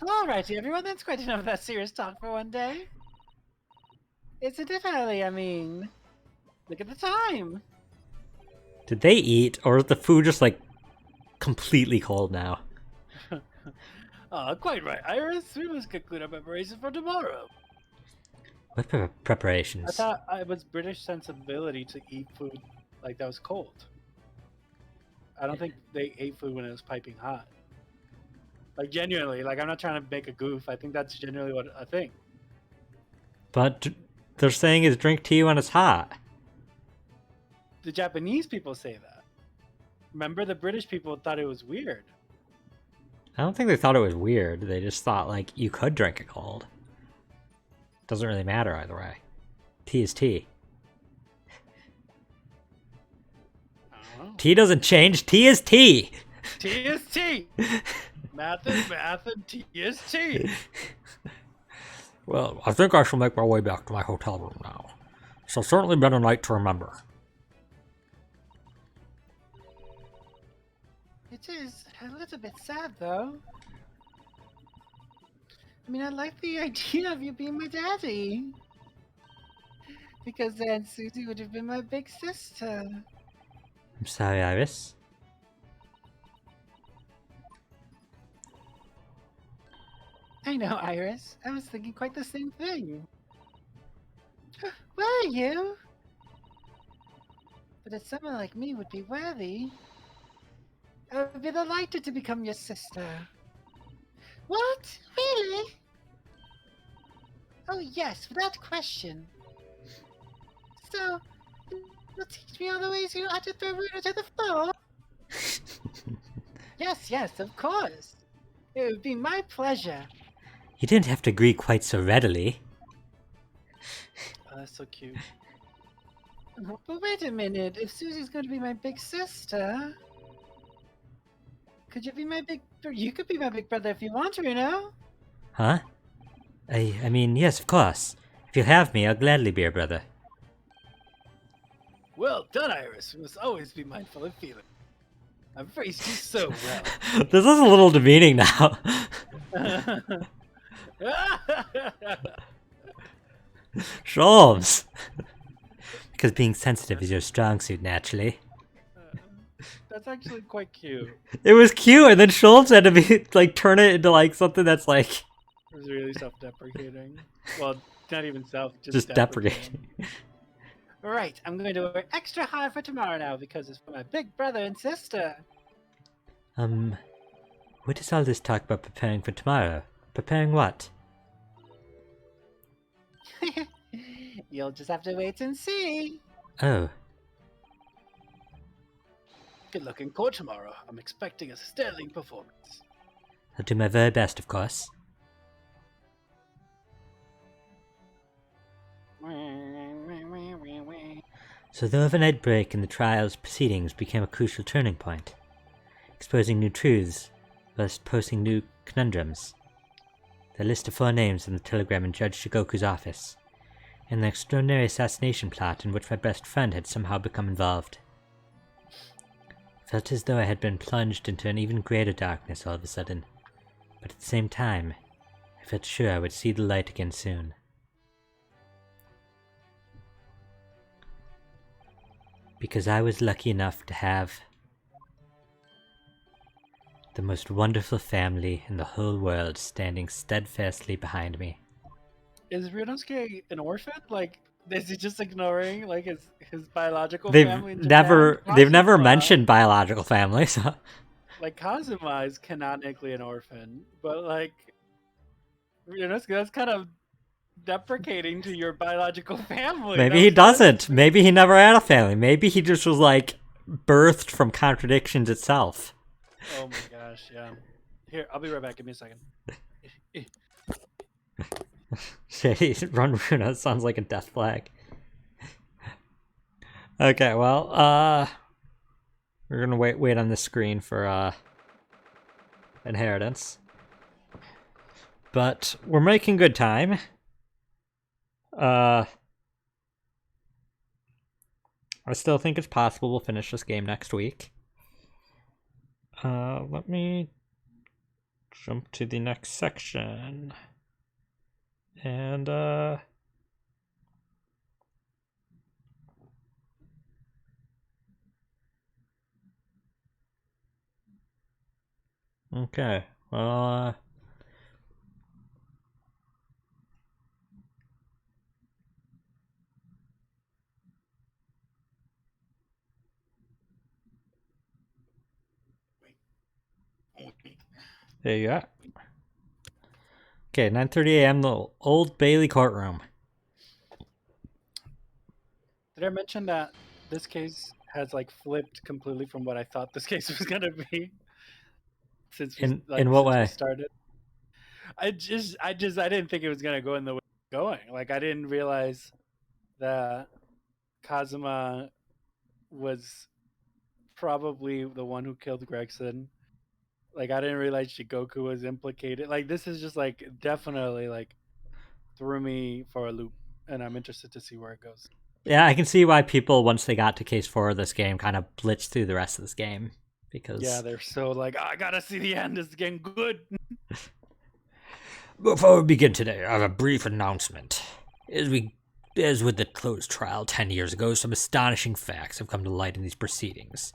Alrighty, everyone, that's quite enough of that serious talk for one day. It's a bit early, I mean. Look at the time. Did they eat, or is the food just like completely cold now? Quite right, Iris. We must conclude our preparations for tomorrow. What I preparations? thought it was British sensibility to eat food like that was cold. I don't think they ate food when it was piping hot. Like, genuinely, like, I'm not trying to make a goof. I think that's genuinely what I think. But they're saying is drink tea when it's hot. The Japanese people say that. Remember, the British people thought it was weird. I don't think they thought it was weird. They just thought, like, you could drink it cold. Doesn't really matter either way. Tea is tea. Tea doesn't change. Tea is tea. Tea is tea. Math is math and tea is tea. Well, I think I shall make my way back to my hotel room now. So certainly been a night to remember. It is a little bit sad, though. I mean, I like the idea of you being my daddy. Because then Susie would have been my big sister. I'm sorry, Iris. I know, Iris. I was thinking quite the same thing. Where are you? But if someone like me would be worthy, I would be delighted to become your sister. What? Really? Oh yes, without question. So, you'll teach me all the ways you ought to throw Runa to the floor? Yes, of course. It would be my pleasure. You didn't have to agree quite so readily. Oh, that's so cute. But wait a minute, if Susie's going to be my big sister, could you be my big... You could be my big brother if you want to, you know? Huh? I mean, yes, of course. If you'll have me, I'll gladly be your brother. Well done, Iris. We must always be mindful of feeling. I've phrased you so well. This is a little demeaning now. Sholmes! Because being sensitive is your strong suit, naturally. That's actually quite cute. It was cute, and then Sholmes had to be, like, turn it into, like, something that's, like... It was really self-deprecating. Well, not even self, just deprecating. Right, I'm going to work extra hard for tomorrow now because it's for my big brother and sister. What is all this talk about preparing for tomorrow? Preparing what? You'll just have to wait and see. Oh. Good luck in court tomorrow. I'm expecting a sterling performance. I'll do my very best, of course. So the overnight break in the trial's proceedings became a crucial turning point, exposing new truths, whilst posing new conundrums. The list of 4 names in the telegram in Judge Shigoku's office, and the extraordinary assassination plot in which my best friend had somehow become involved. I felt as though I had been plunged into an even greater darkness all of a sudden, but at the same time, I felt sure I would see the light again soon. Because I was lucky enough to have the most wonderful family in the whole world standing steadfastly behind me. Is Ryunosuke an orphan? Like, is he just ignoring like his biological family in Japan? They've never mentioned biological family, so... Like, Kazuma is canonically an orphan, but like, Ryunosuke, that's kind of deprecating to your biological family. Maybe he doesn't. Maybe he never had a family. Maybe he just was like birthed from contradictions itself. Oh my gosh, yeah. Here, I'll be right back. Give me a second. Shit, run Runa sounds like a death flag. Okay, well, we're gonna wait on the screen for inheritance. But we're making good time. I still think it's possible we'll finish this game next week. Let me jump to the next section. And, okay. Well, there you go. Okay, 9:30 a.m. The Old Bailey courtroom. Did I mention that this case has like flipped completely from what I thought this case was gonna be since we In what way? started? I didn't think it was gonna go in the way it's going. Like I didn't realize that Kazuma was probably the one who killed Gregson. Like I didn't realize Shigoku was implicated. Like this is just like definitely like threw me for a loop, and I'm interested to see where it goes. Yeah, I can see why people, once they got to case 4 of this game, kind of blitzed through the rest of this game. Because yeah, they're so like, oh, I gotta see the end. It's getting good. Before we begin today, I have a brief announcement. As with the closed trial 10 years ago, some astonishing facts have come to light in these proceedings.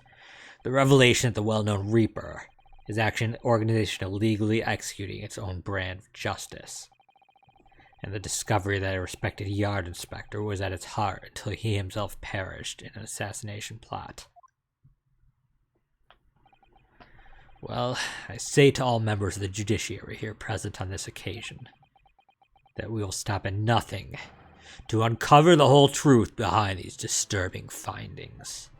The revelation that the well-known Reaper is actually an organization illegally executing its own brand of justice. And the discovery that a respected yard inspector was at its heart until he himself perished in an assassination plot. Well, I say to all members of the judiciary here present on this occasion that we will stop at nothing to uncover the whole truth behind these disturbing findings.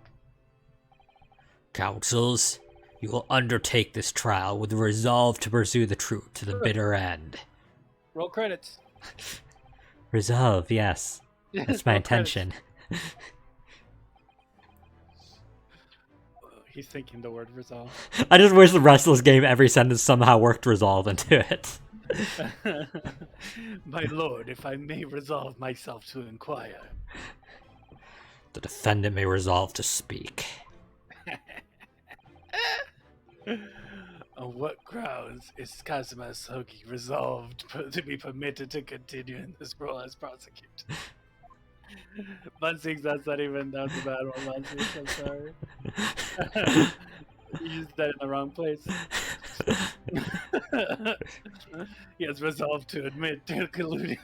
Counsels, you will undertake this trial with the resolve to pursue the truth to the bitter end. Roll credits. Resolve, yes. That's my intention. He's thinking the word resolve. I just wish the rest of this game, every sentence somehow worked resolve into it. My lord, if I may resolve myself to inquire. The defendant may resolve to speak. On what grounds is Kazuma Sogi resolved to be permitted to continue in this role as prosecutor? Bunsix, that's a bad one, Bunsix, I'm sorry. You used that in the wrong place. He has resolved to admit to colluding.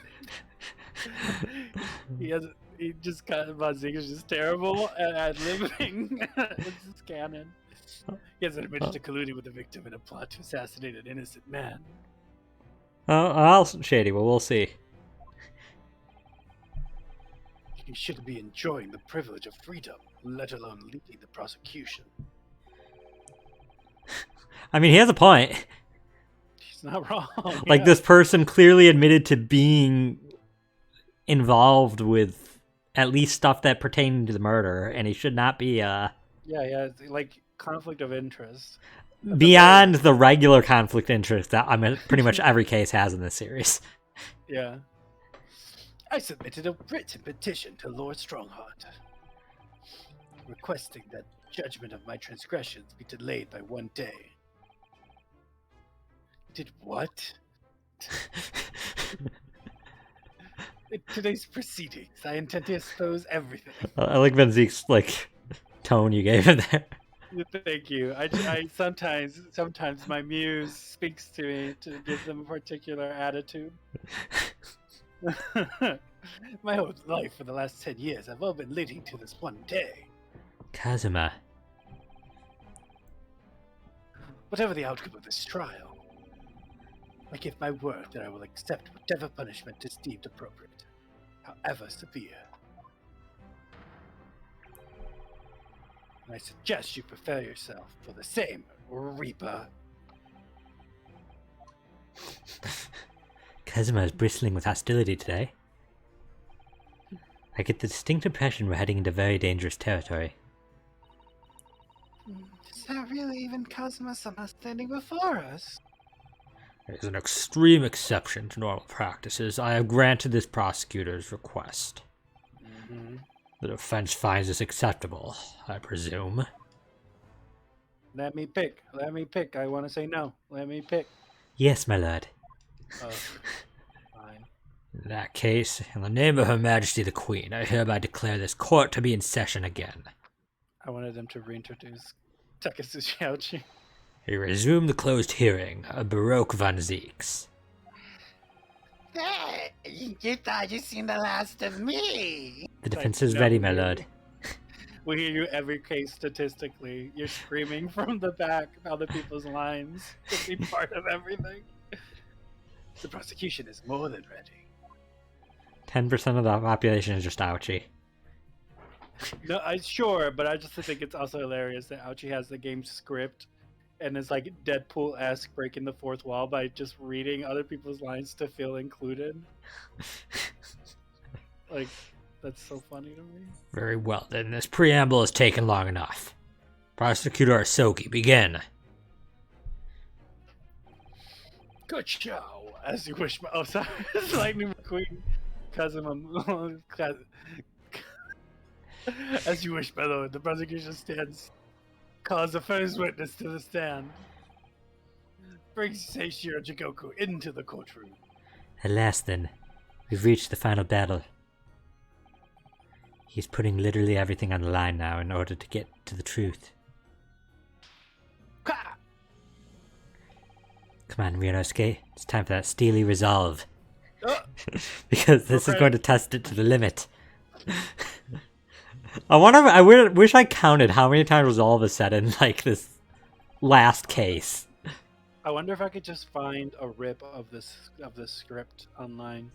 He just got Bunsix is just terrible at living. It's just canon. He has admitted to colluding with the victim in a plot to assassinate an innocent man. I'll shady, but we'll see. He should be enjoying the privilege of freedom, let alone leading the prosecution. I mean, he has a point. He's not wrong. Like, this person clearly admitted to being involved with at least stuff that pertained to the murder, and he should not be, Yeah, it's like conflict of interest. Beyond the regular conflict of interest that pretty much every case has in this series. Yeah. I submitted a written petition to Lord Strongheart, requesting that judgment of my transgressions be delayed by 1 day. Did what? In today's proceedings, I intend to expose everything. I like Benzeke's, tone you gave him there. Thank you. I sometimes my muse speaks to me to give them a particular attitude. My whole life for the last 10 years, I've all been leading to this 1 day. Kazuma. Whatever the outcome of this trial, I give my word that I will accept whatever punishment is deemed appropriate, however severe. And I suggest you prepare yourself for the same, Reaper. Kazuma is bristling with hostility today. I get the distinct impression we're heading into very dangerous territory. Is that really even Kazuma-sama standing before us? As an extreme exception to normal practices, I have granted this prosecutor's request. Mm-hmm. The defense finds this acceptable, I presume. Let me pick. I want to say no. Let me pick. Yes, my lord. Oh, fine. In that case, in the name of Her Majesty the Queen, I hereby declare this court to be in session again. I wanted them to reintroduce Takasushi Ouchi. We resume the closed hearing of Baroque von Zeeks. Hey, you thought you seen the last of me? The Like, defense is no, ready, my we hear lord. you. We hear you every case statistically. You're screaming from the back of other people's lines to be part of everything. The prosecution is more than ready. 10% of the population is just Ouchie. No, sure, but I just think it's also hilarious that Ouchie has the game script and is like Deadpool-esque breaking the fourth wall by just reading other people's lines to feel included. Like, that's so funny to me. Very well, then this preamble has taken long enough. Prosecutor Asogi, begin. Good show, as you wish. Oh, sorry, it's Lightning McQueen, Kazuma. As you wish, my lord. The prosecution stands. Calls the first witness to the stand. Brings Seishiro Jigoku into the courtroom. At last, then, we've reached the final battle. He's putting literally everything on the line now in order to get to the truth. Ha! Come on, Ryunosuke. It's time for that steely resolve. Oh, Because this is Okay. going to test it to the limit. I wish I counted how many times resolve is said in, like, this last case. I wonder if I could just find a rip of this script online.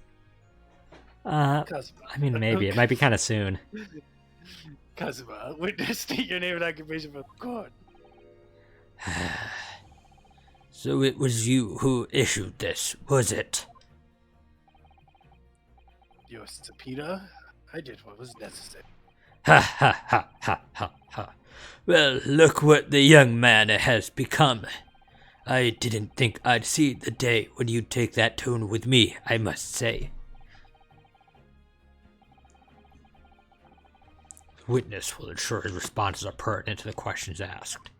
Kazuma. I mean, maybe. It might be kind of soon. Kazuma, witness, state your name and occupation for the court. So it was you who issued this, was it? Your subpoena? I did what was necessary. Ha ha ha ha ha ha. Well, look what the young man has become. I didn't think I'd see the day when you'd take that tone with me, I must say. The witness will ensure his responses are pertinent to the questions asked.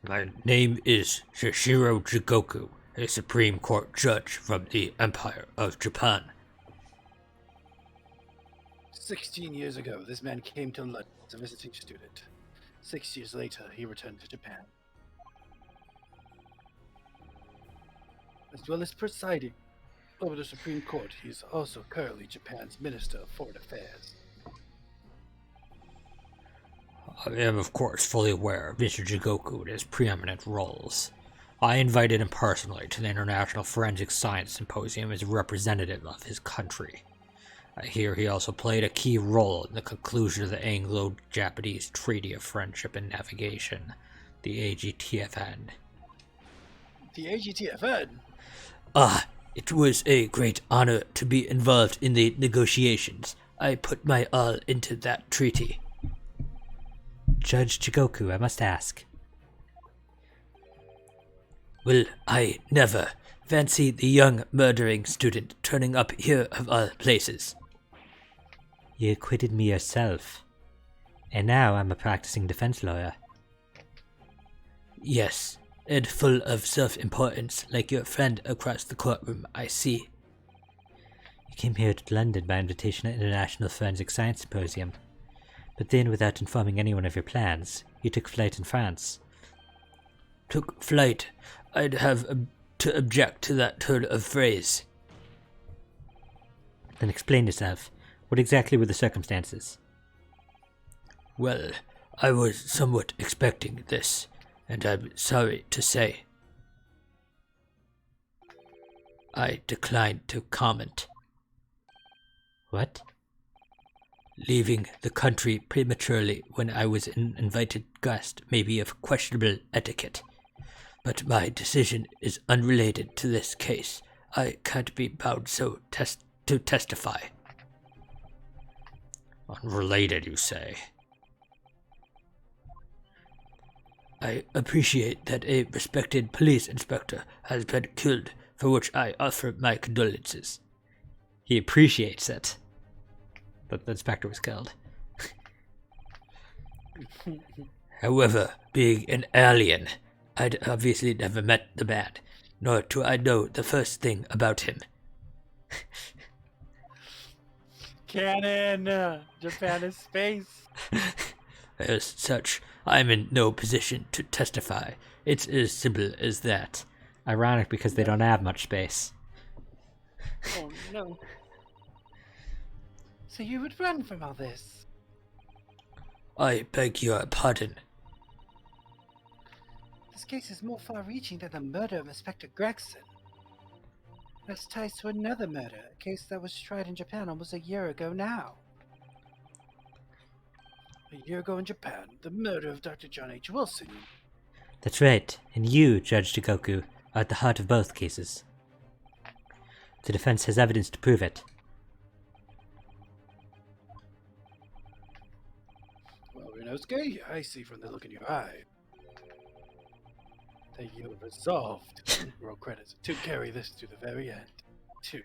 My name is Shishiro Jigoku, a Supreme Court judge from the Empire of Japan. 16 years ago, this man came to London as a visiting student. 6 years later, he returned to Japan. As well as presiding over the Supreme Court, he is also currently Japan's Minister of Foreign Affairs. I am, of course, fully aware of Mr. Jigoku and his preeminent roles. I invited him personally to the International Forensic Science Symposium as a representative of his country. I hear he also played a key role in the conclusion of the Anglo-Japanese Treaty of Friendship and Navigation, the AGTFN. The AGTFN? It was a great honor to be involved in the negotiations. I put my all into that treaty. Judge Jigoku, I must ask. Will I never fancy the young murdering student turning up here of all places? You acquitted me yourself. And now I'm a practicing defense lawyer. Yes, and full of self-importance like your friend across the courtroom, I see. You came here to London by invitation at International Forensic Science Symposium. But then, without informing anyone of your plans, you took flight in France. Took flight? I'd have to object to that turn of phrase. Then explain yourself. What exactly were the circumstances? Well, I was somewhat expecting this, and I'm sorry to say. I decline to comment. What? Leaving the country prematurely when I was an invited guest may be of questionable etiquette, but my decision is unrelated to this case. I can't be bound so to testify. Unrelated, you say? I appreciate that a respected police inspector has been killed, for which I offer my condolences. He appreciates it. That the inspector was killed. However, being an alien, I'd obviously never met the man, nor do I know the first thing about him. Canon! Japan is space. As such, I'm in no position to testify. It's as simple as that. Ironic because they don't have much space. Oh no. So you would run from all this? I beg your pardon. This case is more far-reaching than the murder of Inspector Gregson. It has ties to another murder, a case that was tried in Japan almost a year ago now. A year ago in Japan, the murder of Dr. John H. Wilson. That's right, and you, Judge Jigoku, are at the heart of both cases. The defense has evidence to prove it. Well, Rinosuke, I see from the look in your eye that you're resolved, roll credits, to carry this to the very end. Two.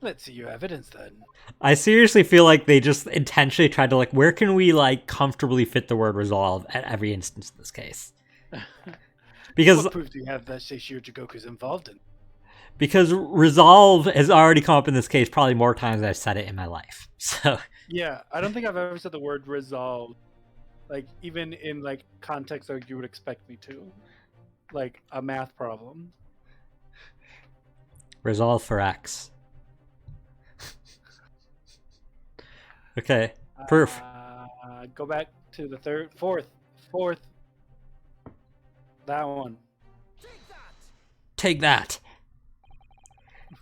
Let's see your evidence then. I seriously feel like they just intentionally tried to, like, where can we, like, comfortably fit the word resolve at every instance in this case? Because what proof do you have that Seishiro Jigoku's involved in? Because resolve has already come up in this case probably more times than I've said it in my life. So yeah, I don't think I've ever said the word resolve, like even in like context that you would expect me to, like a math problem. Resolve for X. Okay, proof. Go back to the fourth. That one. Take that!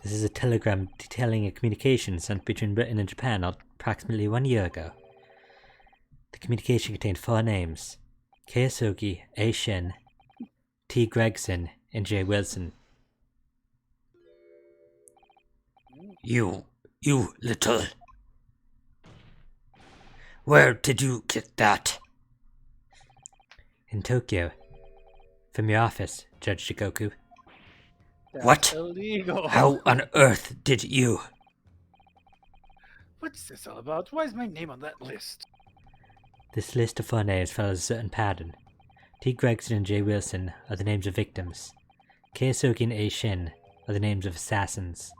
This is a telegram detailing a communication sent between Britain and Japan approximately 1 year ago. The communication contained 4 names: Keisuke, A. Shin, T. Gregson, and J. Wilson. You little... Where did you get that? In Tokyo. From your office, Judge Jigoku. That's What? illegal. How on earth did you... What's this all about? Why is my name on that list? This list of 4 names follows a certain pattern. T. Gregson and J. Wilson are the names of victims. Keisuke and A. Shin are the names of assassins.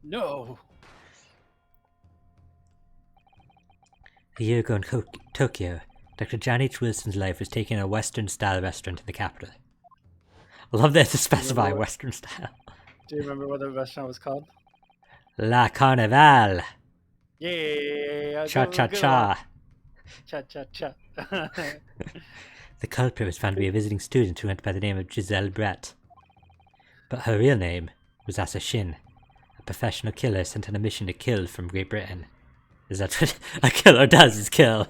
No. A year ago in Tokyo, Dr. John H. Wilson's life was taken in a Western-style restaurant in the capital. I love that to specify Western style. Do you remember what the restaurant was called? La Carnival! Yeah. Cha-cha-cha! Cha-cha-cha. The culprit was found to be a visiting student who went by the name of Giselle Brett. But her real name was Asa Shin, a professional killer sent on a mission to kill from Great Britain. Is that what a killer does, is kill?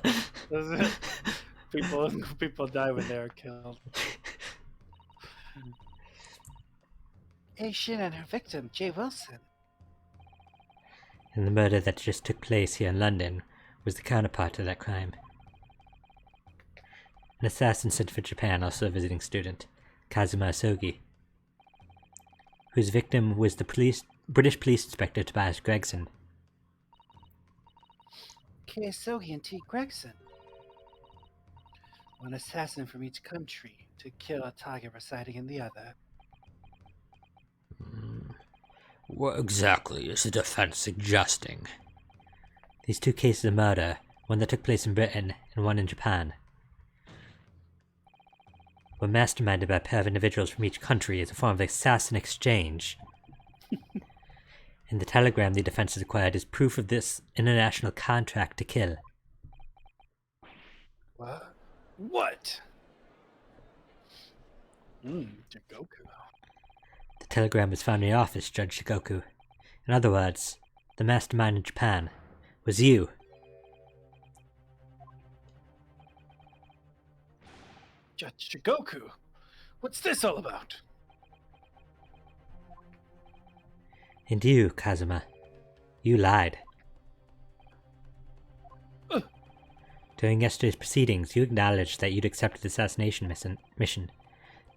People die when they are killed. A. Shin and her victim, J. Wilson. And the murder that just took place here in London was the counterpart to that crime. An assassin sent for Japan, also a visiting student, Kazuma Asogi, whose victim was the British police inspector Tobias Gregson. Keisuke and T. Gregson. One assassin from each country to kill a target residing in the other. What exactly is the defense suggesting? These 2 cases of murder, one that took place in Britain and one in Japan, were masterminded by a pair of individuals from each country as a form of assassin exchange. In the telegram, the defense has acquired is proof of this international contract to kill. What? Jigoku. The telegram was found in your office, Judge Jigoku. In other words, the mastermind in Japan was you. Judge Jigoku, what's this all about? And you, Kazuma, you lied. During yesterday's proceedings, you acknowledged that you'd accepted the assassination mission,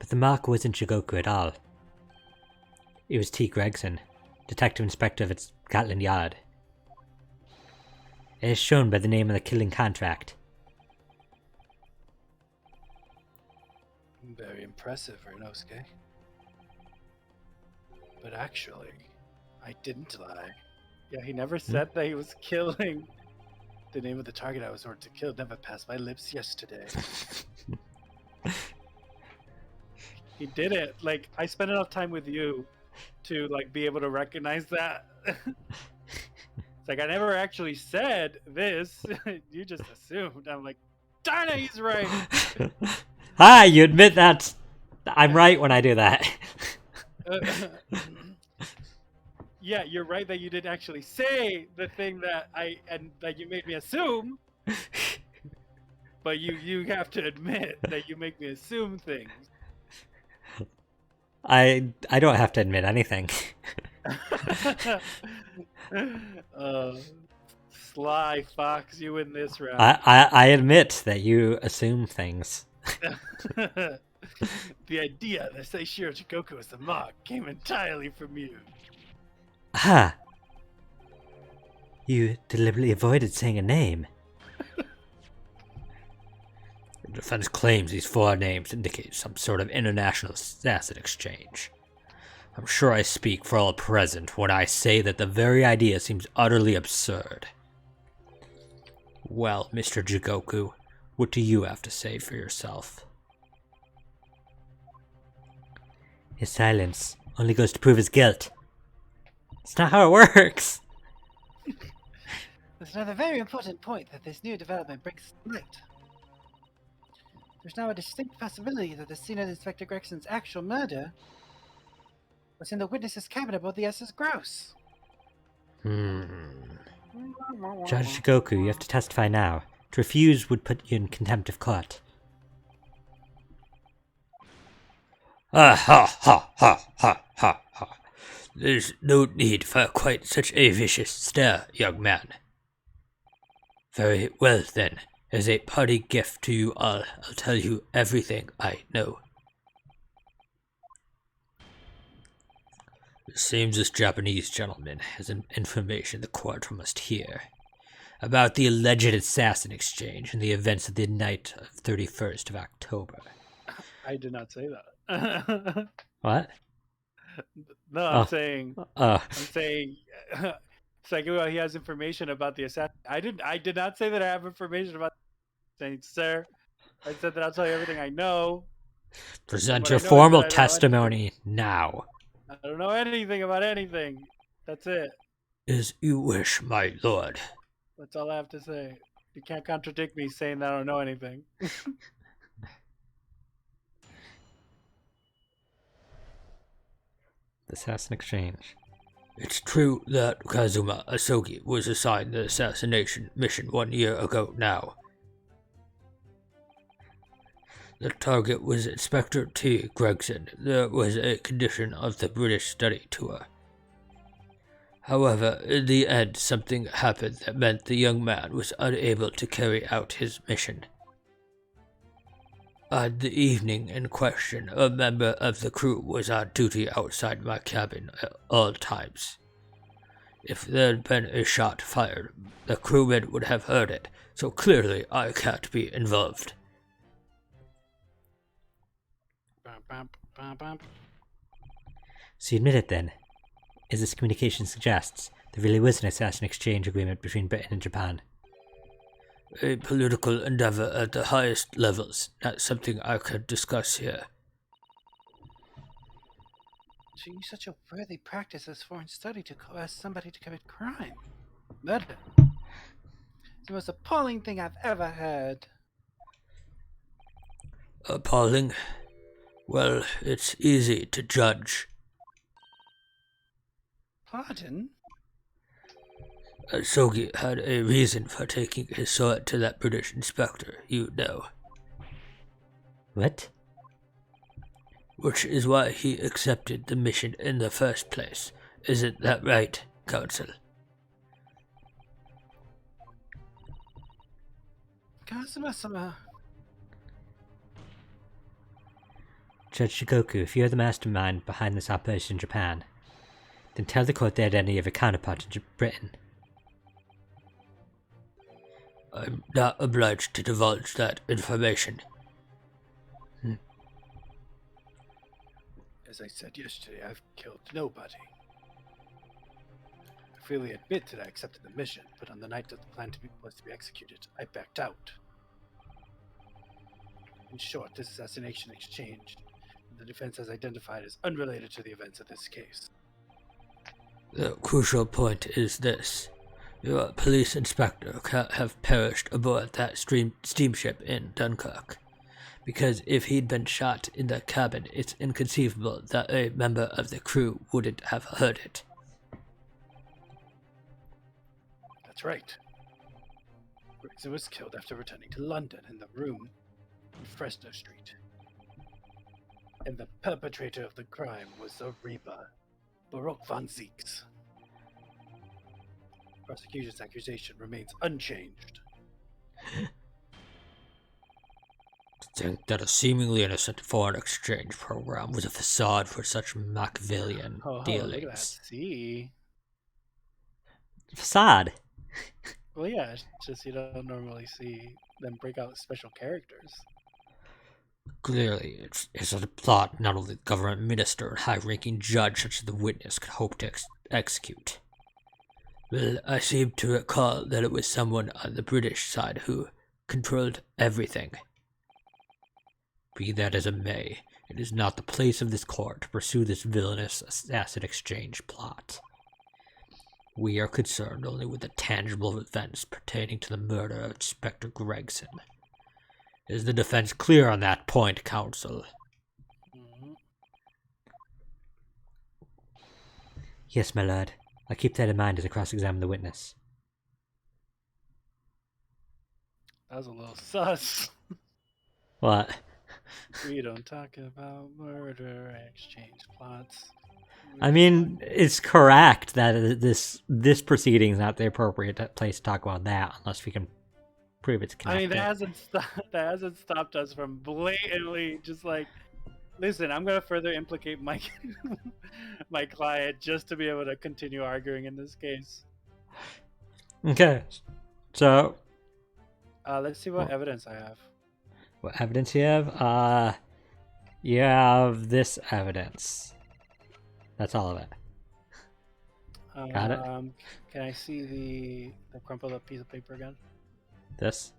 but the mark wasn't Jigoku at all. It was T. Gregson, detective inspector of Scotland Yard. It is shown by the name on the killing contract. Very impressive, Renosuke. But actually, I didn't lie. Yeah, he never said that he was killing. The name of the target I was ordered to kill never passed my lips yesterday. He did it. Like, I spent enough time with you to, like, be able to recognize that. It's like, I never actually said this. You just assumed. I'm like, darn it, he's right. Hi, you admit that I'm right when I do that. Yeah, you're right that you didn't actually say the thing that that you made me assume. But you have to admit that you make me assume things. I don't have to admit anything. Sly fox, you win this round. I admit that you assume things. The idea that Seishiro Chikoku was the mock came entirely from you. Ah! You deliberately avoided saying a name. The defense claims these 4 names indicate some sort of international assassin exchange. I'm sure I speak for all present when I say that the very idea seems utterly absurd. Well, Mr. Jigoku, what do you have to say for yourself? His silence only goes to prove his guilt. It's not how it works. There's another very important point that this new development brings to light. There's now a distinct possibility that the scene of Inspector Gregson's actual murder was in the witness's cabin aboard the SS Grouse. Judge Shigoku, you have to testify now. To refuse would put you in contempt of court. Ha ha ha ha ha. There's no need for quite such a vicious stare, young man. Very well then, as a party gift to you all, I'll tell you everything I know. It seems this Japanese gentleman has information the court must hear about the alleged assassin exchange and the events of the night of 31st of October. I did not say that. What? No, I'm saying. Oh. I'm saying. It's like, well, he has information about the assassin. I did not say that I have information about. Saying, sir, I said that I'll tell you everything I know. Present your formal testimony now. I don't know anything about anything. That's it. As you wish, my lord. That's all I have to say. You can't contradict me saying that I don't know anything. The assassin exchange. It's true that Kazuma Asogi was assigned the assassination mission 1 year ago now. The target was Inspector T. Gregson. There was a condition of the British study tour. However, in the end, something happened that meant the young man was unable to carry out his mission. On the evening in question, a member of the crew was on duty outside my cabin at all times. If there had been a shot fired, the crewmen would have heard it, so clearly I can't be involved. So you admit it then? As this communication suggests, there really was an assassin exchange agreement between Britain and Japan. A political endeavor at the highest levels, not something I could discuss here. To use such a worthy practice as foreign study to coerce somebody to commit crime. Murder. It's the most appalling thing I've ever heard. Appalling? Well, it's easy to judge. Pardon? Asogi had a reason for taking his sword to that British inspector, you know. What? Which is why he accepted the mission in the first place. Isn't that right, Counsel? Kazuma-sama. Judge Shigoku, if you're the mastermind behind this operation in Japan, then tell the court the identity of your counterpart in Britain. I'm not obliged to divulge that information. As I said yesterday, I've killed nobody. I freely admit that I accepted the mission, but on the night that the plan was to be executed, I backed out. In short, this assassination exchange, the defense has identified as unrelated to the events of this case. The crucial point is this. Your police inspector can't have perished aboard that steamship in Dunkirk. Because if he'd been shot in the cabin, it's inconceivable that a member of the crew wouldn't have heard it. That's right. Gregson was killed after returning to London in the room in Fresno Street. And the perpetrator of the crime was the Reaper, Baroque von Zeeks. Prosecution's accusation remains unchanged. To think that a seemingly innocent foreign exchange program was a facade for such Machiavellian dealings. Look at that. See? Facade. Well, yeah, it's just you don't normally see them break out special characters. Clearly, it's a plot not only the government minister and high-ranking judge such as the witness could hope to execute. Well, I seem to recall that it was someone on the British side who controlled everything. Be that as it may, it is not the place of this court to pursue this villainous asset exchange plot. We are concerned only with the tangible events pertaining to the murder of Inspector Gregson. Is the defense clear on that point, counsel? Mm-hmm. Yes, my lord. I'll keep that in mind as I cross-examine the witness. That was a little sus. What? We don't talk about murder exchange plots. I mean, it's correct that this proceeding is not the appropriate place to talk about that unless we can prove it's connected. I mean, that hasn't stopped us from blatantly just like, listen, I'm gonna further implicate my my client just to be able to continue arguing in this case. Okay, so let's see what evidence I have. what evidence you have? You have this evidence. That's all of it. Got it? Can I see the crumpled up piece of paper again? This?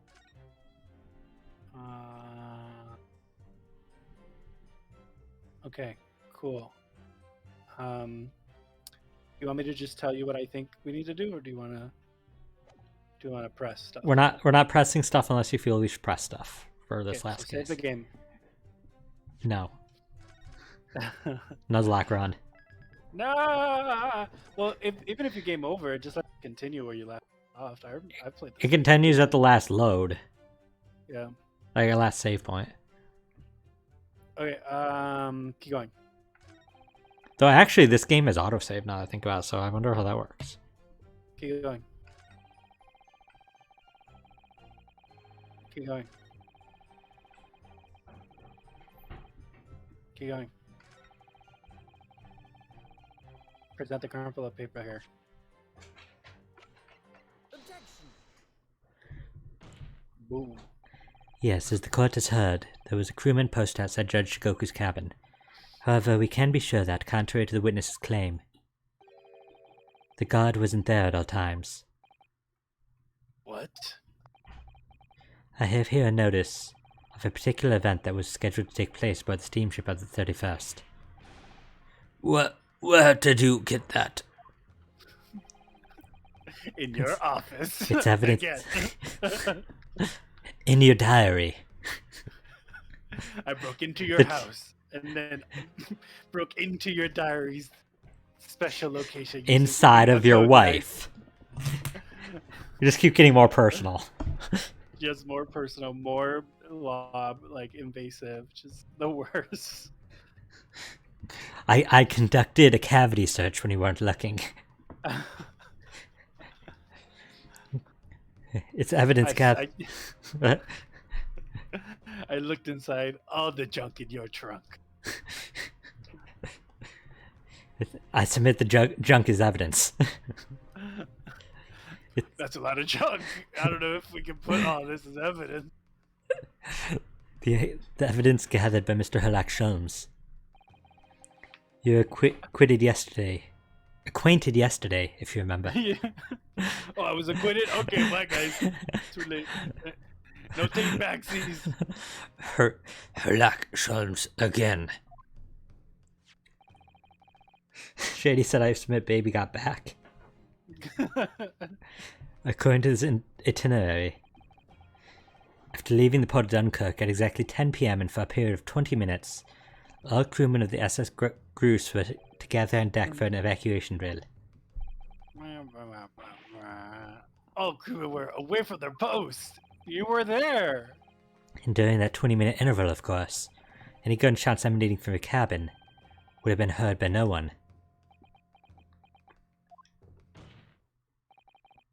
Okay, cool. You want me to just tell you what I think we need to do, or do you want to press stuff? We're not pressing stuff unless you feel we should press stuff for this Okay, last so save case. the game. No. Nuzlocke run. No. Well, even if you game over, just let it continue where you left off. I played this. It continues at the last load. Yeah. Like your last save point. Okay. Keep going. Though actually, this game is autosave now that I think about it, so I wonder how that works. Keep going. Keep going. Keep going. Present the crumple of paper here. Boom. Yes, as the court has heard, there was a crewman posted outside Judge Shigoku's cabin. However, we can be sure that, contrary to the witness's claim, the guard wasn't there at all times. What? I have here a notice of a particular event that was scheduled to take place aboard the steamship of the 31st. Where did you get that? In your office. It's evidence. Again. In your diary. I broke into your house and then broke into your diary's special location. Inside of your wife. You just keep getting more personal. Just more personal, more invasive, just the worst. I conducted a cavity search when you weren't looking. It's evidence, Cap. I looked inside all the junk in your trunk. I submit the junk as evidence. That's a lot of junk. I don't know if we can put all this as evidence. The evidence gathered by Mr. Herlock Sholmes. You were acquitted yesterday. Acquainted yesterday, if you remember. Yeah. Oh, I was acquitted? Okay, bye, guys. Too late. No take backsies. Herlock Sholmes again. Shady said I submit baby got back. According to his itinerary, after leaving the port of Dunkirk at exactly 10 p.m. and for a period of 20 minutes, all crewmen of the SS Groose were to gather on deck for an evacuation drill. All crewmen were away from their posts. You were there. And during that 20-minute interval, of course, any gunshots emanating from the cabin would have been heard by no one.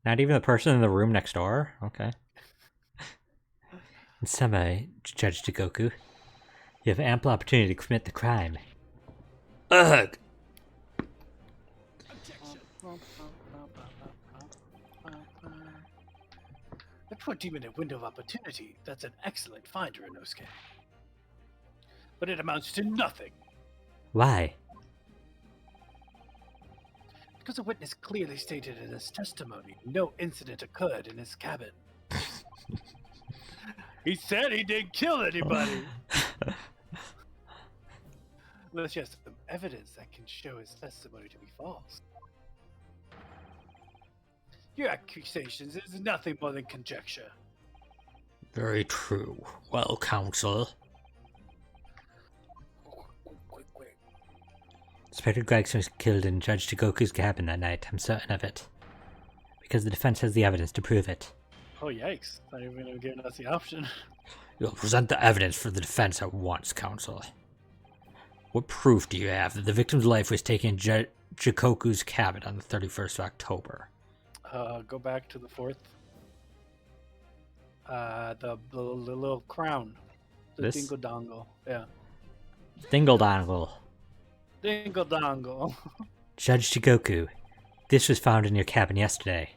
Not even the person in the room next door? Okay. In summary, Judge Jigoku, you have ample opportunity to commit the crime. Ugh! A 20-minute window of opportunity. That's an excellent find, Renosuke. But it amounts to nothing. Why? Because a witness clearly stated in his testimony no incident occurred in his cabin. He said he didn't kill anybody. Unless you have some evidence that can show his testimony to be false. Your accusations is nothing more than conjecture. Very true. Well, counsel. Inspector Gregson was killed in Judge Jigoku's cabin that night, I'm certain of it. Because the defense has the evidence to prove it. Oh, yikes. Not even giving us the option. You'll present the evidence for the defense at once, counsel. What proof do you have that the victim's life was taken in Jigoku's cabin on the 31st of October? Go back to the 4th. The little crown. The This? dingle dongle. Yeah. Dingle Dongle. Dingle dongle. Judge Jigoku, this was found in your cabin yesterday.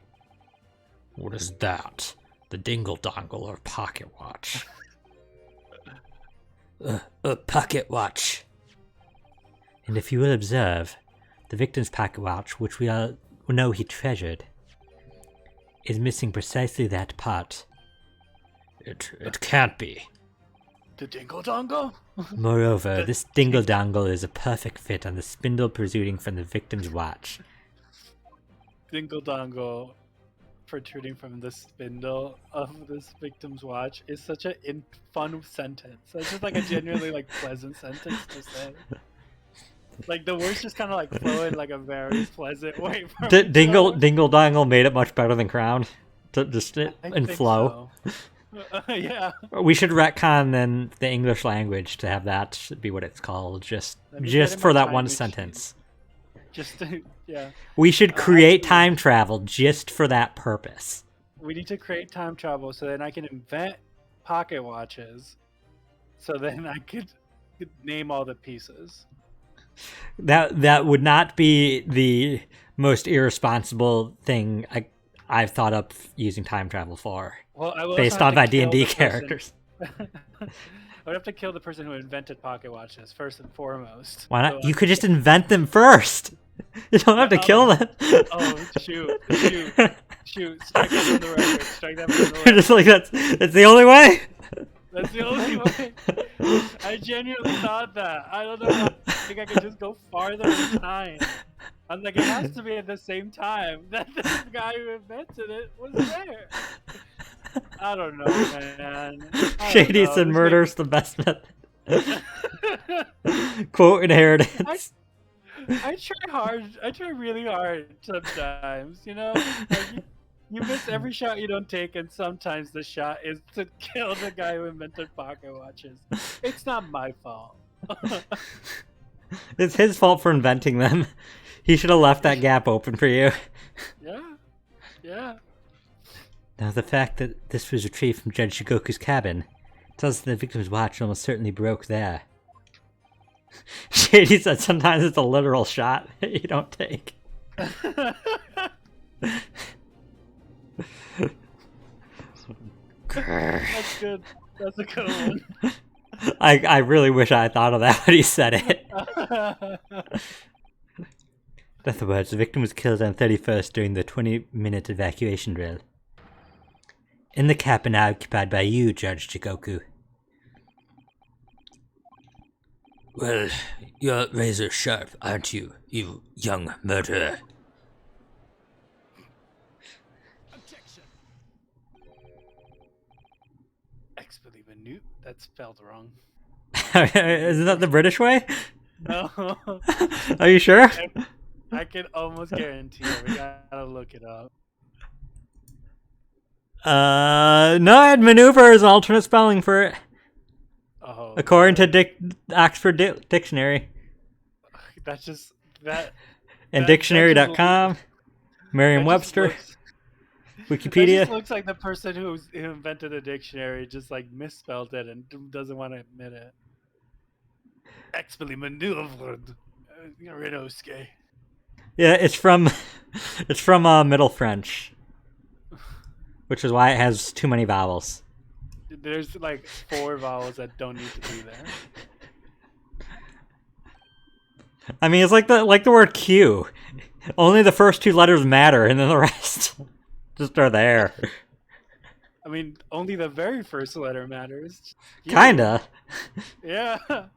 What is that? The dingle dongle or pocket watch? A pocket watch. And if you will observe, the victim's pocket watch, which we all know he treasured, is missing precisely that part. It can't be. The dingle dongle? Moreover, this dingle dongle is a perfect fit on the spindle protruding from the victim's watch. Dingle dongle protruding from the spindle of this victim's watch is such a fun sentence. It's just like a genuinely like pleasant sentence to say. Like the words just kind of like flow in like a very pleasant way. From Dingle dongle made it much better than crown. And flow. So. Yeah. We should retcon then the English language to have that be what it's called, just for that one sentence. Just to, yeah. We should create time travel just for that purpose. We need to create time travel so then I can invent pocket watches. So then I could name all the pieces. That would not be the most irresponsible thing I've thought up using time travel for. Well, I will based on my D&D characters. I would have to kill the person who invented pocket watches first and foremost. Why not? So, you could just invent them first. You don't have to kill them. Oh, shoot. Strike that from the record. Strike that from the You're record. just like, that's the only way? That's the only way. I genuinely thought that. I don't know. I think I could just go farther in time. I'm like, it has to be at the same time that this guy who invented it was there. I don't know, man. Shady said murder's the best method. Quote inheritance. I try hard. I try really hard sometimes, you know? Like you miss every shot you don't take, and sometimes the shot is to kill the guy who invented pocket watches. It's not my fault. It's his fault for inventing them. He should have left that gap open for you. Yeah. Now, the fact that this was retrieved from Judge Shigoku's cabin tells us the victim's watch almost certainly broke there. Shady said sometimes it's a literal shot you don't take. That's good. That's a good one. I really wish I had thought of that when he said it. In other words, the victim was killed on 31st during the 20-minute evacuation drill. In the cabin occupied by you, Judge Jigoku. Well, you're razor sharp, aren't you, you young murderer? Expelly minute. That's spelled wrong. Isn't that the British way? No. Are you sure? I can almost guarantee it. We gotta look it up. No, I'd maneuver is an alternate spelling for it. Oh, According to Oxford Dictionary. That's just that. And that dictionary.com, that Merriam-Webster, just Wikipedia. That just looks like the person who invented a dictionary just like misspelled it and doesn't want to admit it. Expelly maneuvered. Renoske. Yeah, it's from Middle French, which is why it has too many vowels. There's like 4 vowels that don't need to be there. I mean, it's like the word Q. Only the first 2 letters matter, and then the rest just are there. I mean, only the very first letter matters. Kinda. Yeah. And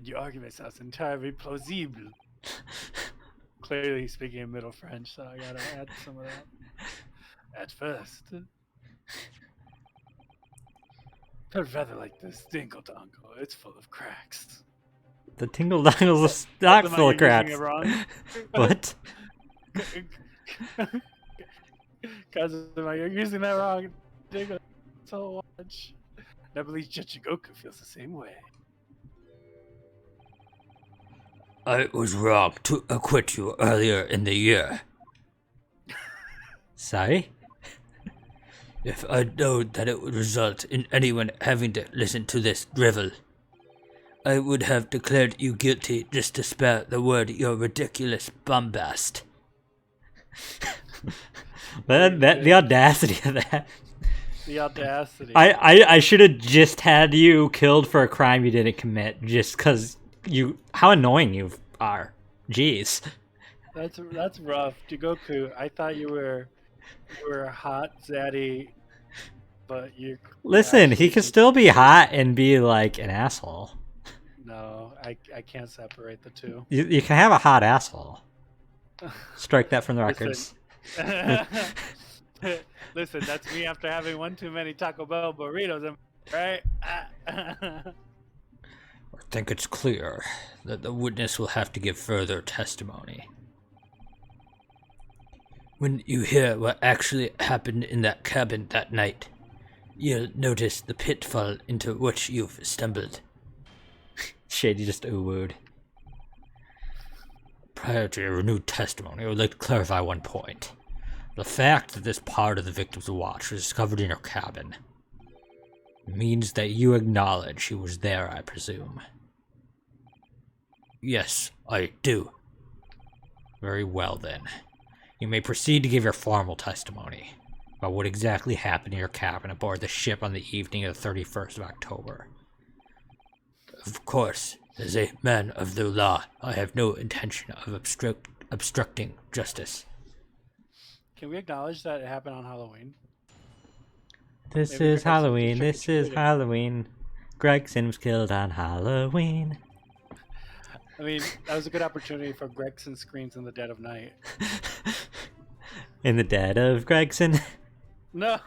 your argument sounds entirely plausible. Clearly speaking in Middle French, so I gotta add some of that. At first. But rather like this dingle dongle, it's full of cracks. The Tingle Dongle's not full of cracks. Using it wrong? What? Cousin, you're using that wrong. Dingle so much. And I believe Chichigoku feels the same way. I was wrong to acquit you earlier in the year. Sorry? If I'd known that it would result in anyone having to listen to this drivel, I would have declared you guilty just to spare the word your ridiculous bombast. The audacity of that. The audacity. I should have just had you killed for a crime you didn't commit, just because you. How annoying you are. Jeez. That's rough. Jigoku, I thought you were hot, zaddy, but you. Listen, he can still be hot and be like an asshole. No, I can't separate the two. You can have a hot asshole. Strike that from the records. Listen, that's me after having one too many Taco Bell burritos, right? I think it's clear that the witness will have to give further testimony. When you hear what actually happened in that cabin that night, you'll notice the pitfall into which you've stumbled. Shady just ooh-wooed. Prior to your renewed testimony, I would like to clarify one point. The fact that this part of the victim's watch was discovered in your cabin means that you acknowledge he was there, I presume. Yes, I do. Very well then. You may proceed to give your formal testimony about what exactly happened in your cabin aboard the ship on the evening of the 31st of October. Of course, as a man of the law, I have no intention of obstructing justice. Can we acknowledge that it happened on Halloween? This Maybe we is could have some Halloween. This is trick-or-treating. Halloween. Gregson was killed on Halloween. I mean, that was a good opportunity for Gregson screams in the dead of night. In the dead of Gregson. No.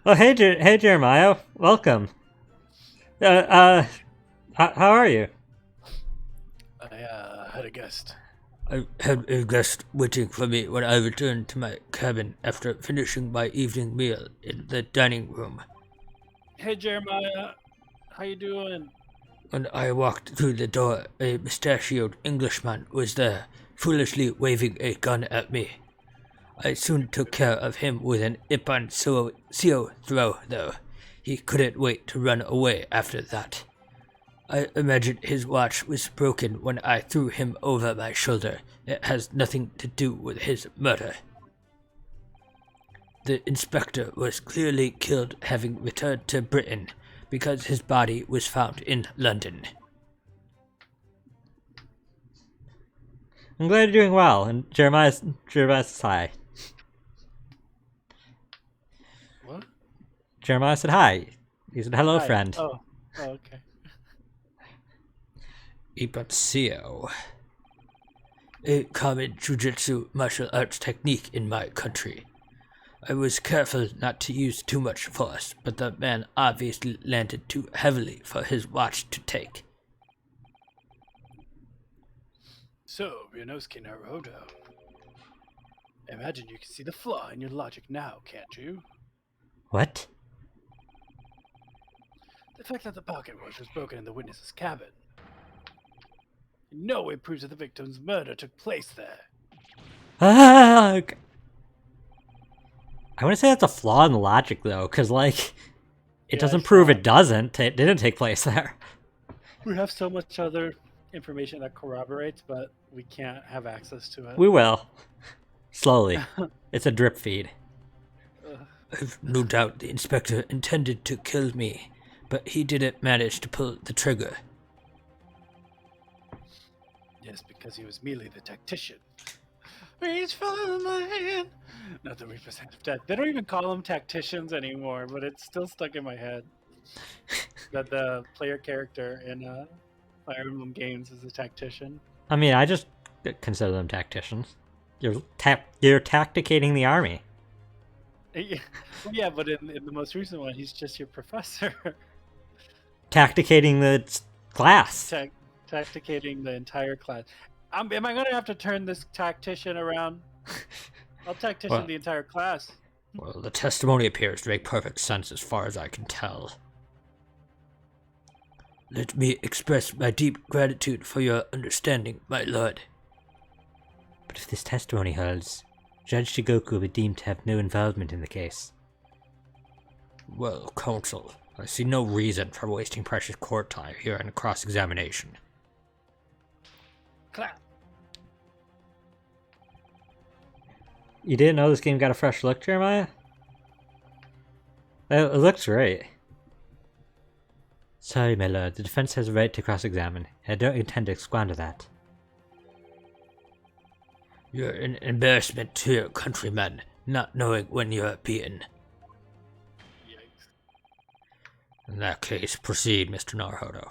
Oh, hey, hey, Jeremiah. Welcome. How are you? I had a guest. I had a guest waiting for me when I returned to my cabin after finishing my evening meal in the dining room. Hey Jeremiah, how you doing? When I walked through the door, a mustachioed Englishman was there, foolishly waving a gun at me. I soon took care of him with an Ippon Seo throw, though. He couldn't wait to run away after that. I imagine his watch was broken when I threw him over my shoulder. It has nothing to do with his murder. The inspector was clearly killed having returned to Britain because his body was found in London. I'm glad you're doing well. And Jeremiah says hi. What? Jeremiah said hi. He said, hello, Hi. friend. Oh, okay. Ipanseo. A common jujutsu martial arts technique in my country. I was careful not to use too much force, but the man obviously landed too heavily for his watch to take. So, Ryunosuke Naruto. Imagine you can see the flaw in your logic now, can't you? What? The fact that the pocket watch was broken in the witness's cabin. In no way proves that the victim's murder took place there. Ah, okay. I want to say that's a flaw in the logic, though, because, like, it Yeah, doesn't it's prove not. it doesn't. It didn't take place there. We have so much other information that corroborates, but we can't have access to it. We will. Slowly. It's a drip feed. I've no doubt the inspector intended to kill me, but he didn't manage to pull the trigger. Yes, because he was merely the tactician. Reach for my hand. Not the representative. They don't even call them tacticians anymore, but it's still stuck in my head. That the player character in Fire Emblem games is a tactician. I mean, I just consider them tacticians. You're tacticating the army. Yeah, but in the most recent one, he's just your professor. Tacticating the class. Tacticating the entire class. Am I going to have to turn this tactician around? I'll tactician Well- the entire class. Well, the testimony appears to make perfect sense as far as I can tell. Let me express my deep gratitude for your understanding, my lord. But if this testimony holds, Judge Shigoku will be deemed to have no involvement in the case. Well, counsel, I see no reason for wasting precious court time here in cross-examination. Clap. You didn't know this game got a fresh look, Jeremiah? It looks great. Sorry, my lord, the defense has a right to cross-examine. I don't intend to squander that. You're an embarrassment to your countrymen, not knowing when you're beaten. Yikes. In that case, proceed, Mr. Naruto.